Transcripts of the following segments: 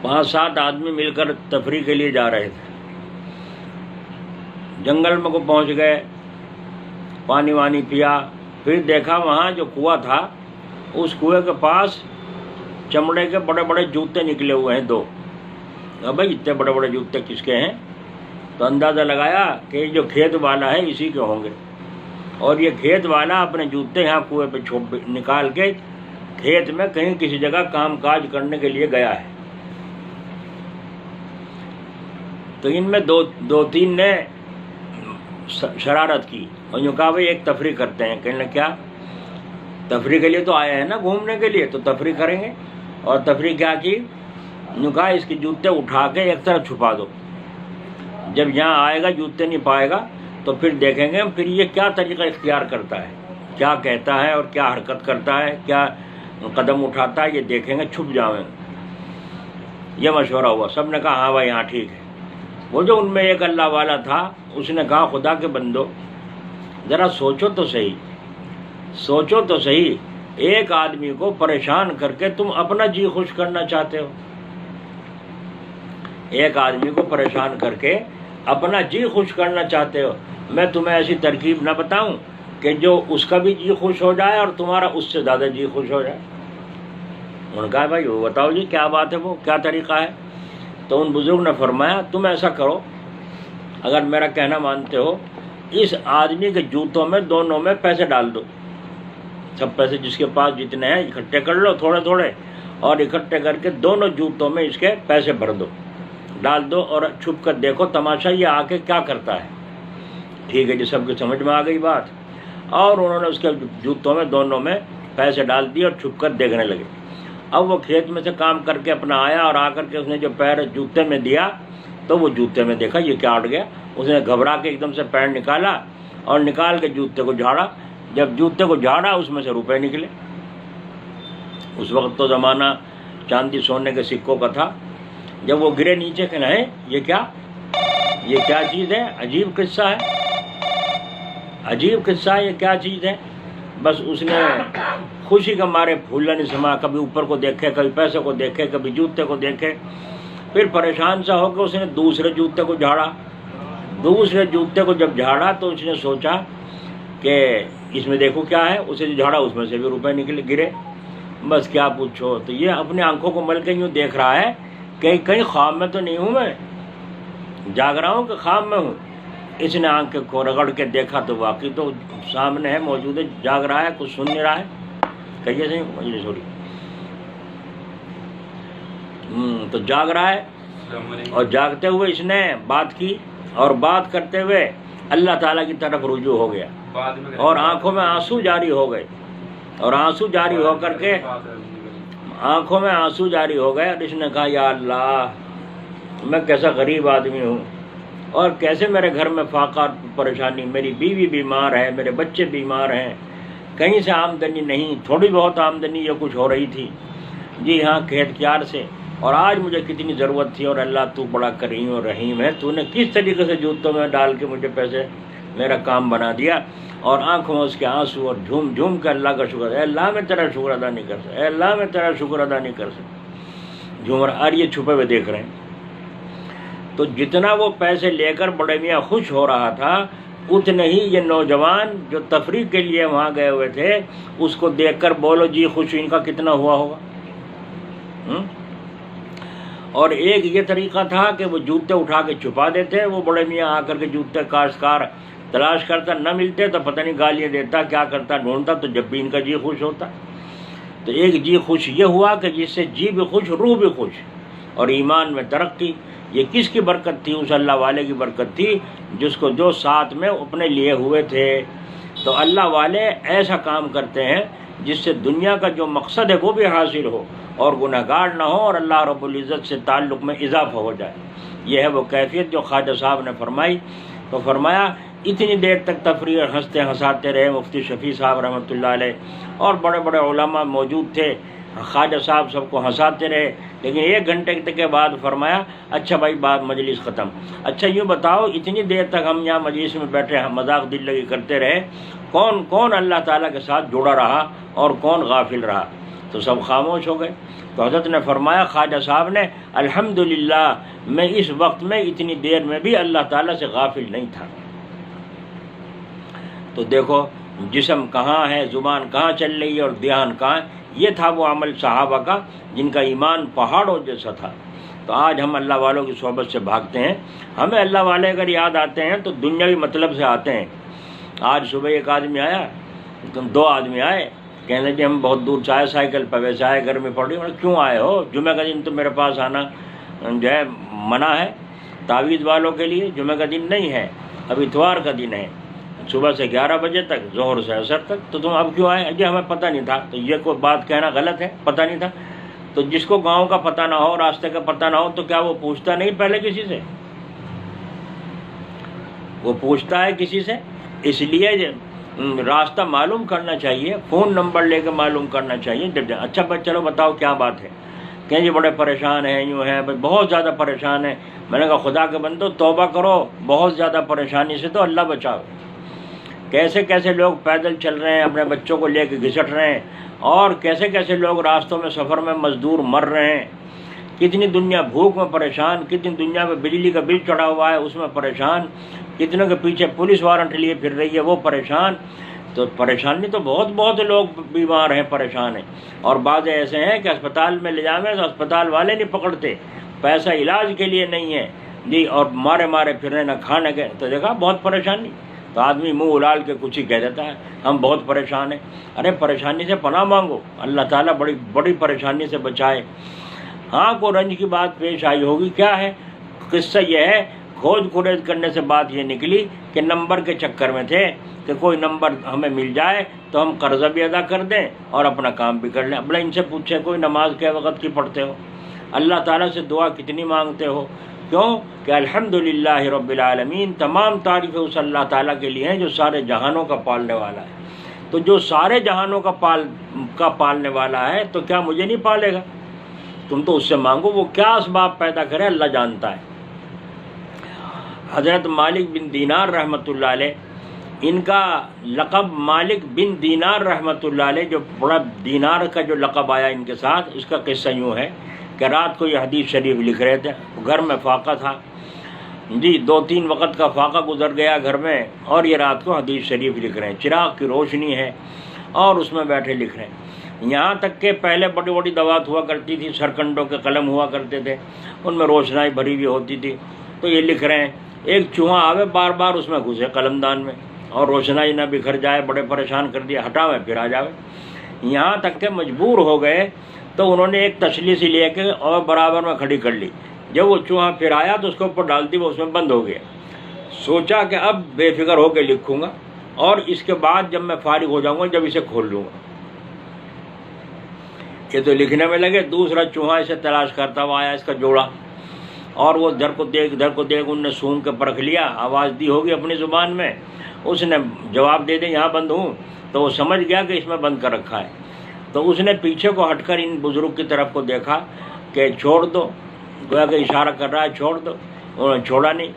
5-7 آدمی مل کر تفریح کے لیے جا رہے تھے. جنگل میں کو پہنچ گئے، پانی وانی پیا، پھر دیکھا وہاں جو کنواں تھا اس کنویں کے پاس چمڑے کے بڑے بڑے جوتے نکلے ہوئے ہیں 2. بھائی اتنے بڑے بڑے جوتے کس کے ہیں؟ تو اندازہ لگایا کہ جو کھیت والا ہے اسی کے ہوں گے، اور یہ کھیت والا اپنے جوتے یہاں کنویں پہ نکال کے کھیت میں کہیں کسی جگہ کام کاج کرنے کے لیے گیا ہے. تو ان میں 2-3 نے شرارت کی اور یوں کہا بھائی ایک تفریح کرتے ہیں. کہنے لگے کیا تفریح کے لیے تو آئے ہیں نا گھومنے کے لیے، تو تفریح کریں گے. اور تفریح کیا کی؟ یوں کہا اس کے جوتے اٹھا کے ایک طرف چھپا دو، جب یہاں آئے گا جوتے نہیں پائے گا تو پھر دیکھیں گے پھر یہ کیا طریقہ اختیار کرتا ہے، کیا کہتا ہے اور کیا حرکت کرتا ہے، کیا قدم اٹھاتا ہے، یہ دیکھیں گے، چھپ جاؤیں. یہ مشورہ ہوا. سب نے کہا ہاں بھائی ہاں ٹھیک ہے. وہ جو ان میں ایک اللہ والا تھا اس نے کہا خدا کے بندو ذرا سوچو تو صحیح، سوچو تو صحیح، ایک آدمی کو پریشان کر کے تم اپنا جی خوش کرنا چاہتے ہو. ایک آدمی کو پریشان کر کے اپنا جی خوش کرنا چاہتے ہو. میں تمہیں ایسی ترکیب نہ بتاؤں کہ جو اس کا بھی جی خوش ہو جائے اور تمہارا اس سے زیادہ جی خوش ہو جائے. انہوں نے کہا بھائی وہ بتاؤ جی کیا بات ہے، وہ کیا طریقہ ہے؟ تو ان بزرگ نے فرمایا تم ایسا کرو، اگر میرا کہنا مانتے ہو، اس آدمی کے جوتوں میں دونوں میں پیسے ڈال دو. سب پیسے جس کے پاس جتنے ہیں اکٹھے کر لو تھوڑے تھوڑے، اور اکٹھے کر کے دونوں جوتوں میں اس کے پیسے بھر دو، ڈال دو، اور چھپ کر دیکھو تماشا یہ آ کے کیا کرتا ہے. ٹھیک ہے جی، سب کو سمجھ میں آ گئی بات. اور انہوں نے اس کے جوتوں میں دونوں میں پیسے ڈال دیے اور چھپ کر دیکھنے لگے. اب وہ کھیت میں سے کام کر کے اپنا آیا اور آ کر کے اس نے جو پیر جوتے میں دیا تو وہ جوتے میں دیکھا یہ کیا اٹ گیا. اس نے گھبرا کے ایک دم سے پیر نکالا اور نکال کے جوتے کو جھاڑا. جب جوتے کو جھاڑا اس میں سے روپے نکلے. اس وقت تو زمانہ چاندی سونے کے سکوں کا تھا. جب وہ گرے نیچے کہ نہیں یہ کیا چیز ہے؟ عجیب قصہ ہے، عجیب قصہ ہے، یہ کیا چیز ہے؟ بس اس نے خوشی کے مارے پھولنے نہیں سما، کبھی اوپر کو دیکھے، کبھی پیسے کو دیکھے، کبھی جوتے کو دیکھے. پھر پریشان سا ہو کے اس نے دوسرے جوتے کو جھاڑا. دوسرے جوتے کو جب جھاڑا تو اس نے سوچا کہ اس میں دیکھو کیا ہے. اسے جو جھاڑا اس میں سے بھی روپے نکلے گرے. بس کیا پوچھو. تو یہ اپنی آنکھوں کو مل کے یوں دیکھ رہا ہے کہ کہیں خواب میں تو نہیں ہوں، میں جاگ رہا ہوں کہ خواب میں ہوں. اس نے آنکھ کو رگڑ کے دیکھا تو واقعی تو سامنے ہے، موجود ہے، جاگ رہا ہے، کچھ سن نہیں رہا ہے. کہیے صحیح مجھے سوری تو جاگ رہا ہے. اور جاگتے ہوئے اس نے بات کی، اور بات کرتے ہوئے اللہ تعالیٰ کی طرف رجوع ہو گیا، اور آنکھوں میں آنسو جاری ہو گئے. اور آنسو جاری ہو کر کے آنکھوں میں آنسو جاری ہو گئے. اور اس نے کہا یا اللہ میں کیسا غریب آدمی ہوں، اور کیسے میرے گھر میں فاقہ پریشانی، میری بیوی بیمار ہے، میرے بچے بیمار ہیں، کہیں سے آمدنی نہیں، تھوڑی بہت آمدنی یہ کچھ ہو رہی تھی جی ہاں کھیت کیار سے، اور آج مجھے کتنی ضرورت تھی. اور اللہ تو بڑا کریم اور رحیم ہے، تو نے کس طریقے سے جوتوں میں ڈال کے مجھے پیسے میرا کام بنا دیا. اور آنکھوں میں اس کے آنسو، اور جھوم جھوم کے اللہ کا شکر، اے اللہ میں تیرا شکر ادا نہیں کر سکتا، اے اللہ میں تیرا شکر ادا نہیں کر سکتا. جھوم رہا. اور یہ چھپے ہوئے دیکھ رہے ہیں. تو جتنا وہ پیسے لے کر بڑے میاں خوش ہو رہا تھا، اتنے ہی یہ نوجوان جو تفریح کے لیے وہاں گئے ہوئے تھے اس کو دیکھ کر بولو جی خوش ان کا کتنا ہوا ہوگا. اور ایک یہ طریقہ تھا کہ وہ جوتے اٹھا کے چھپا دیتے. وہ بڑے میاں آ کر کے جوتے کاشتکار تلاش کرتا، نہ ملتے تو پتہ نہیں گالیاں دیتا، کیا کرتا، ڈھونڈتا، تو جب بھی ان کا جی خوش ہوتا. تو ایک جی خوش یہ ہوا کہ جس سے جی بھی خوش، روح بھی خوش، اور ایمان میں ترقی. یہ کس کی برکت تھی؟ اس اللہ والے کی برکت تھی جس کو جو ساتھ میں اپنے لیے ہوئے تھے. تو اللہ والے ایسا کام کرتے ہیں جس سے دنیا کا جو مقصد ہے وہ بھی حاصل ہو، اور گنہگار نہ ہو، اور اللہ رب العزت سے تعلق میں اضافہ ہو جائے. یہ ہے وہ کیفیت جو خواجہ صاحب نے فرمائی. تو فرمایا اتنی دیر تک تفریح ہنستے ہنساتے رہے مفتی شفیع صاحب رحمۃ اللہ علیہ، اور بڑے بڑے علماء موجود تھے. خواجہ صاحب سب کو ہنساتے رہے. لیکن 1 گھنٹے کے بعد فرمایا اچھا بھائی بات مجلس ختم. اچھا یوں بتاؤ اتنی دیر تک ہم یہاں مجلس میں بیٹھے ہم مذاق دل لگی کرتے رہے، کون کون اللہ تعالیٰ کے ساتھ جڑا رہا اور کون غافل رہا؟ تو سب خاموش ہو گئے. تو حضرت نے فرمایا، خواجہ صاحب نے، الحمدللہ میں اس وقت میں اتنی دیر میں بھی اللہ تعالیٰ سے غافل نہیں تھا. تو دیکھو جسم کہاں ہے، زبان کہاں چل رہی ہے اور دھیان کہاں ہے. یہ تھا وہ عمل صحابہ کا جن کا ایمان پہاڑوں جیسا تھا. تو آج ہم اللہ والوں کی صحبت سے بھاگتے ہیں. ہمیں اللہ والے اگر یاد آتے ہیں تو دنیاوی مطلب سے آتے ہیں. آج صبح ایک آدمی آیا، دو آدمی آئے، کہنے کہ ہم بہت دور سے آئے سائیکل پہ، ویسے آئے گرمی پڑ رہی. کیوں آئے ہو؟ جمعہ کا دن تو میرے پاس آنا جو ہے منع ہے تعویذ والوں کے لیے. جمعہ کا دن نہیں ہے، اب اتوار کا دن ہے، صبح سے 11 بجے تک، ظہر سے عصر تک. تو تم اب کیوں آئے؟ جی ہمیں پتہ نہیں تھا. تو یہ کوئی بات کہنا غلط ہے، پتہ نہیں تھا. تو جس کو گاؤں کا پتہ نہ ہو، راستے کا پتہ نہ ہو، تو کیا وہ پوچھتا نہیں پہلے کسی سے؟ وہ پوچھتا ہے کسی سے. اس لیے راستہ معلوم کرنا چاہیے، فون نمبر لے کے معلوم کرنا چاہیے. اچھا چلو بتاؤ کیا بات ہے؟ کہ جی بڑے پریشان ہیں، یوں ہیں، بہت زیادہ پریشان ہیں. میں نے کہا خدا کے بندو توبہ کرو، بہت زیادہ پریشانی سے تو اللہ بچاؤ. کیسے کیسے لوگ پیدل چل رہے ہیں، اپنے بچوں کو لے کے گھسٹ رہے ہیں، اور کیسے کیسے لوگ راستوں میں سفر میں مزدور مر رہے ہیں. کتنی دنیا بھوک میں پریشان، کتنی دنیا میں بجلی کا بل چڑھا ہوا ہے اس میں پریشان، کتنوں کے پیچھے پولیس وارنٹ لیے پھر رہی ہے وہ پریشان. تو پریشانی تو بہت لوگ بیمار ہیں، پریشان ہیں. اور بعض ایسے ہیں کہ اسپتال میں لے جاویں تو اسپتال والے نہیں پکڑتے، پیسہ علاج کے لیے نہیں ہے جی، اور مارے پھر رہے نہ کھانے کے. تو دیکھا بہت پریشانی. تو آدمی منہ اڑال کے کچھ ہی کہہ دیتا ہے ہم بہت پریشان ہیں. ارے پریشانی سے پناہ مانگو، اللہ تعالیٰ بڑی پریشانی سے بچائے. ہاں کو رنج کی بات پیش آئی ہوگی. کیا ہے قصہ؟ یہ ہے کھوج کھریز کرنے سے بات یہ نکلی کہ نمبر کے چکر میں تھے کہ کوئی نمبر ہمیں مل جائے تو ہم قرضہ بھی ادا کر دیں اور اپنا کام بھی کر لیں. بڑا ان سے پوچھے کوئی نماز کے وقت کی پڑھتے ہو؟ اللہ تعالیٰ سے دعا کتنی مانگتے ہو؟ کیوں کہ الحمدللہ رب العالمین، تمام تعریفیں اس اللہ تعالیٰ کے لیے ہیں جو سارے جہانوں کا پالنے والا ہے. تو جو سارے جہانوں کا پالنے والا ہے تو کیا مجھے نہیں پالے گا؟ تم تو اس سے مانگو، وہ کیا اسباب پیدا کرے اللہ جانتا ہے. حضرت مالک بن دینار رحمۃ اللہ علیہ، ان کا لقب مالک بن دینار رحمۃ اللہ علیہ، جو بڑا دینار کا جو لقب آیا ان کے ساتھ، اس کا قصہ یوں ہے کہ رات کو یہ حدیث شریف لکھ رہے تھے. گھر میں فاقہ تھا جی، 2-3 وقت کا فاقہ گزر گیا گھر میں، اور یہ رات کو حدیث شریف لکھ رہے ہیں. چراغ کی روشنی ہے اور اس میں بیٹھے لکھ رہے ہیں. یہاں تک کہ پہلے بڑی دوات ہوا کرتی تھی، سرکنڈوں کے قلم ہوا کرتے تھے، ان میں روشنائی بھری ہوئی ہوتی تھی. تو یہ لکھ رہے ہیں، ایک چوہا آوے بار اس میں گھسے قلم دان میں، اور روشنائی نہ بکھر جائے، بڑے پریشان کر دیا، ہٹاوے پھر آ جاوے. یہاں تک کہ مجبور ہو گئے تو انہوں نے ایک تسلی سی لے کے اور برابر میں کھڑی کر لی. جب وہ چوہا پھر آیا تو اس کے اوپر ڈال دی، وہ اس میں بند ہو گیا. سوچا کہ اب بے فکر ہو کے لکھوں گا، اور اس کے بعد جب میں فارغ ہو جاؤں گا جب اسے کھول لوں گا. یہ تو لکھنے میں لگے. دوسرا چوہا اسے تلاش کرتا ہوا آیا، اس کا جوڑا، اور وہ ادھر کو دیکھ انہوں نے سونگ کے پرکھ لیا، آواز دی ہوگی اپنی زبان میں، اس نے جواب دے دیں یہاں بند ہوں. تو وہ سمجھ گیا کہ اس میں بند کر رکھا ہے. تو اس نے پیچھے کو ہٹ کر ان بزرگ کی طرف کو دیکھا کہ چھوڑ دو، گویا کہ اشارہ کر رہا ہے چھوڑ دو. انہوں نے چھوڑا نہیں.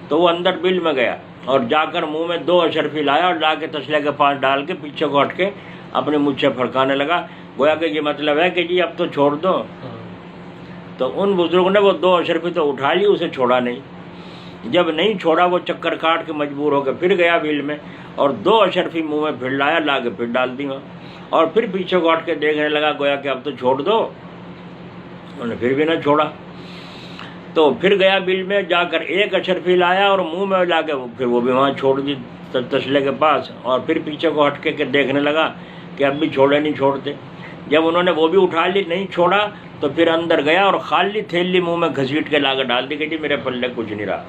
تو وہ اندر بل میں گیا اور جا کر منہ میں 2 اشرفی لایا اور لا کے تسلے کے پاس ڈال کے پیچھے کو ہٹ کے اپنے مجھے پھڑکانے لگا. گویا کہ یہ مطلب ہے کہ جی اب تو چھوڑ دو. تو ان بزرگوں نے وہ 2 اشرفی تو اٹھا لی، اسے چھوڑا نہیں. جب نہیں چھوڑا وہ چکر کاٹ کے مجبور ہو کے پھر گیا بل میں اور 2 اشرفی منہ میں پھر لایا، لا کے پھر ڈال دی وہاں، اور پھر پیچھے کو ہٹ کے دیکھنے لگا گویا کہ اب تو چھوڑ دو. انہوں نے پھر بھی نہ چھوڑا. تو پھر گیا بل میں، جا کر 1 اشرفی لایا اور منہ میں لا کے پھر وہ بھی وہاں چھوڑ دی تسلے کے پاس، اور پھر پیچھے کو ہٹ کے دیکھنے لگا کہ اب بھی چھوڑے نہیں چھوڑتے. جب انہوں نے وہ بھی اٹھا لی، نہیں چھوڑا، تو پھر اندر گیا اور خالی تھیلی منہ میں گھسیٹ کے لا کے ڈال دی کہ جی میرے پلے کچھ نہیں رہا.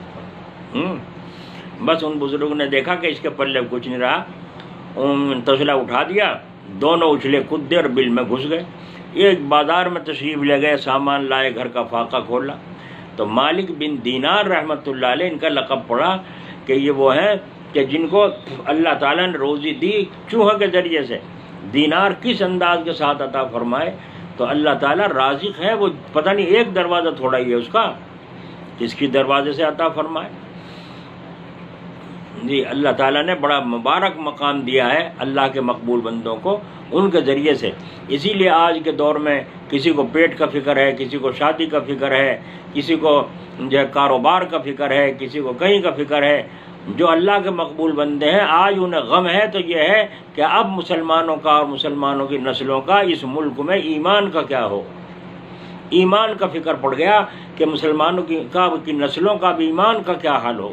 بس ان بزرگوں نے دیکھا کہ اس کے پلے کچھ نہیں رہا، تسلا اٹھا دیا، دونوں اچھلے کود دے اور بل میں گھس گئے. ایک بازار میں تشریف لے گئے، سامان لائے، گھر کا فاقہ کھولا. تو مالک بن دینار رحمۃ اللہ علیہ، ان کا لقب پڑا کہ یہ وہ ہیں کہ جن کو اللہ تعالیٰ نے روزی دی چوہے کے ذریعے سے. دینار کس انداز کے ساتھ عطا فرمائے. تو اللہ تعالیٰ رازق ہے، وہ پتہ نہیں ایک دروازہ تھوڑا ہی ہے اس کا، کس کی دروازے سے عطا فرمائے. جی اللہ تعالیٰ نے بڑا مبارک مقام دیا ہے اللہ کے مقبول بندوں کو ان کے ذریعے سے. اسی لیے آج کے دور میں کسی کو پیٹ کا فکر ہے، کسی کو شادی کا فکر ہے، کسی کو جو ہے کاروبار کا فکر ہے، کسی کو کہیں کا فکر ہے. جو اللہ کے مقبول بندے ہیں آج انہیں غم ہے تو یہ ہے کہ اب مسلمانوں کا اور مسلمانوں کی نسلوں کا اس ملک میں ایمان کا کیا ہو. ایمان کا فکر پڑ گیا کہ مسلمانوں کی نسلوں کا بھی ایمان کا کیا حال ہو.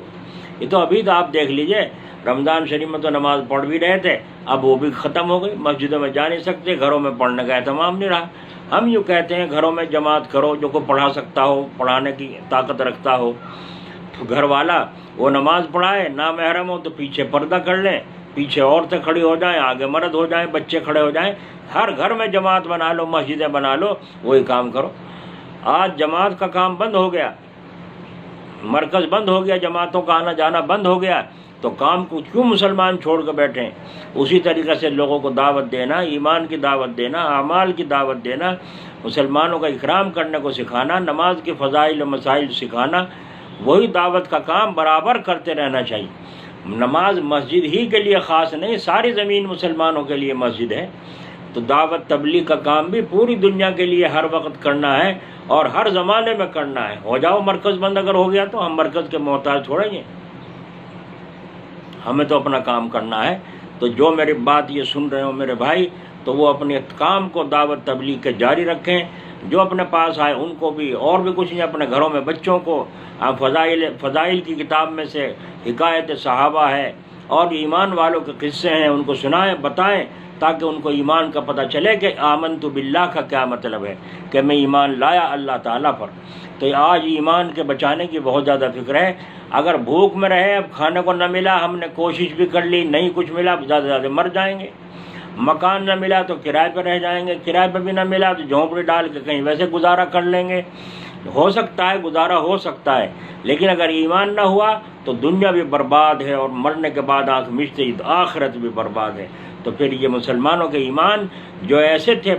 یہ تو ابھی تو آپ دیکھ لیجئے رمضان شریف میں تو نماز پڑھ بھی رہے تھے، اب وہ بھی ختم ہو گئی. مسجدوں میں جا نہیں سکتے، گھروں میں پڑھنے کا اہتمام نہیں رہا. ہم یوں کہتے ہیں گھروں میں جماعت کرو، جو کو پڑھا سکتا ہو، پڑھانے کی طاقت رکھتا ہو تو گھر والا وہ نماز پڑھائے، نامحرم ہو تو پیچھے پردہ کر لیں، پیچھے عورتیں کھڑی ہو جائیں، آگے مرد ہو جائیں، بچے کھڑے ہو جائیں. ہر گھر میں جماعت بنا لو، مسجدیں بنا لو، وہی کام کرو. آج جماعت کا کام بند ہو گیا، مرکز بند ہو گیا، جماعتوں کا آنا جانا بند ہو گیا، تو کام کو کیوں مسلمان چھوڑ کے بیٹھے ہیں؟ اسی طریقے سے لوگوں کو دعوت دینا، ایمان کی دعوت دینا، اعمال کی دعوت دینا، مسلمانوں کا اکرام کرنے کو سکھانا، نماز کے فضائل و مسائل سکھانا، وہی دعوت کا کام برابر کرتے رہنا چاہیے. نماز مسجد ہی کے لیے خاص نہیں، ساری زمین مسلمانوں کے لیے مسجد ہے. تو دعوت تبلیغ کا کام بھی پوری دنیا کے لیے ہر وقت کرنا ہے اور ہر زمانے میں کرنا ہے. ہو جاؤ مرکز بند اگر ہو گیا تو ہم مرکز کے محتاج تھوڑے ہیں، ہمیں تو اپنا کام کرنا ہے. تو جو میری بات یہ سن رہے ہو میرے بھائی، تو وہ اپنے کام کو دعوت تبلیغ کے جاری رکھیں. جو اپنے پاس آئے ان کو بھی، اور بھی کچھ نہیں، اپنے گھروں میں بچوں کو فضائل کی کتاب میں سے حکایت صحابہ ہے اور ایمان والوں کے قصے ہیں، ان کو سنائیں، بتائیں، تاکہ ان کو ایمان کا پتہ چلے کہ آمنت باللہ کا کیا مطلب ہے، کہ میں ایمان لایا اللہ تعالیٰ پر. تو آج ایمان کے بچانے کی بہت زیادہ فکر ہے. اگر بھوک میں رہے، اب کھانے کو نہ ملا، ہم نے کوشش بھی کر لی، نہیں کچھ ملا، زیادہ سے زیادہ مر جائیں گے. مکان نہ ملا تو کرائے پہ رہ جائیں گے، کرائے پہ بھی نہ ملا تو جھونپڑی ڈال کے کہیں ویسے گزارا کر لیں گے. ہو سکتا ہے گزارا ہو سکتا ہے، لیکن اگر ایمان نہ ہوا تو دنیا بھی برباد ہے، اور مرنے کے بعد آنکھ مچتے آخرت بھی برباد ہے. تو پھر یہ مسلمانوں کے ایمان جو ایسے تھے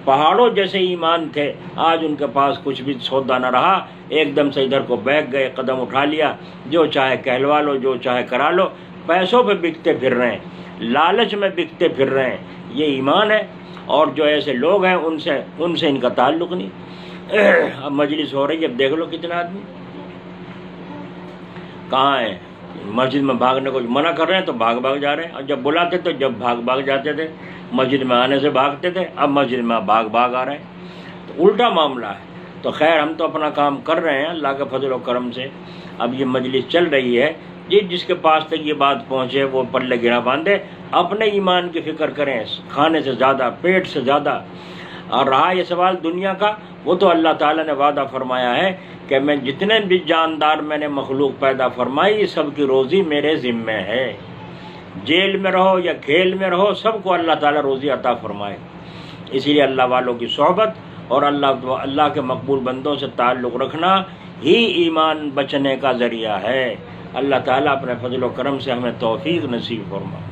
پہاڑوں جیسے ایمان تھے، آج ان کے پاس کچھ بھی سودا نہ رہا، ایک دم سے ادھر کو بیٹھ گئے، قدم اٹھا لیا، جو چاہے کہلوا لو، جو چاہے کرا لو، پیسوں پہ بکتے پھر رہے ہیں، لالچ میں بکتے پھر رہے ہیں. یہ ایمان ہے. اور جو ایسے لوگ ہیں ان سے ان کا تعلق نہیں. اب مجلس ہو رہی ہے، اب دیکھ لو کتنے آدمی کہاں ہیں. مسجد میں بھاگنے کو منع کر رہے ہیں تو بھاگ جا رہے ہیں، اور جب بلاتے تو جب بھاگ جاتے تھے. مسجد میں آنے سے بھاگتے تھے، اب مسجد میں بھاگ آ رہے ہیں. تو الٹا معاملہ ہے. تو خیر ہم تو اپنا کام کر رہے ہیں اللہ کے فضل و کرم سے. اب یہ مجلس چل رہی ہے، جس کے پاس تک یہ بات پہنچے وہ پلے گرا باندھے، اپنے ایمان کی فکر کریں، کھانے سے زیادہ، پیٹ سے زیادہ. اور رہا یہ سوال دنیا کا، وہ تو اللہ تعالیٰ نے وعدہ فرمایا ہے کہ میں جتنے بھی جاندار میں نے مخلوق پیدا فرمائی، سب کی روزی میرے ذمہ ہے. جیل میں رہو یا کھیل میں رہو، سب کو اللہ تعالیٰ روزی عطا فرمائے. اسی لیے اللہ والوں کی صحبت اور اللہ کے مقبول بندوں سے تعلق رکھنا ہی ایمان بچنے کا ذریعہ ہے. اللہ تعالیٰ اپنے فضل و کرم سے ہمیں توفیق نصیب فرمائے.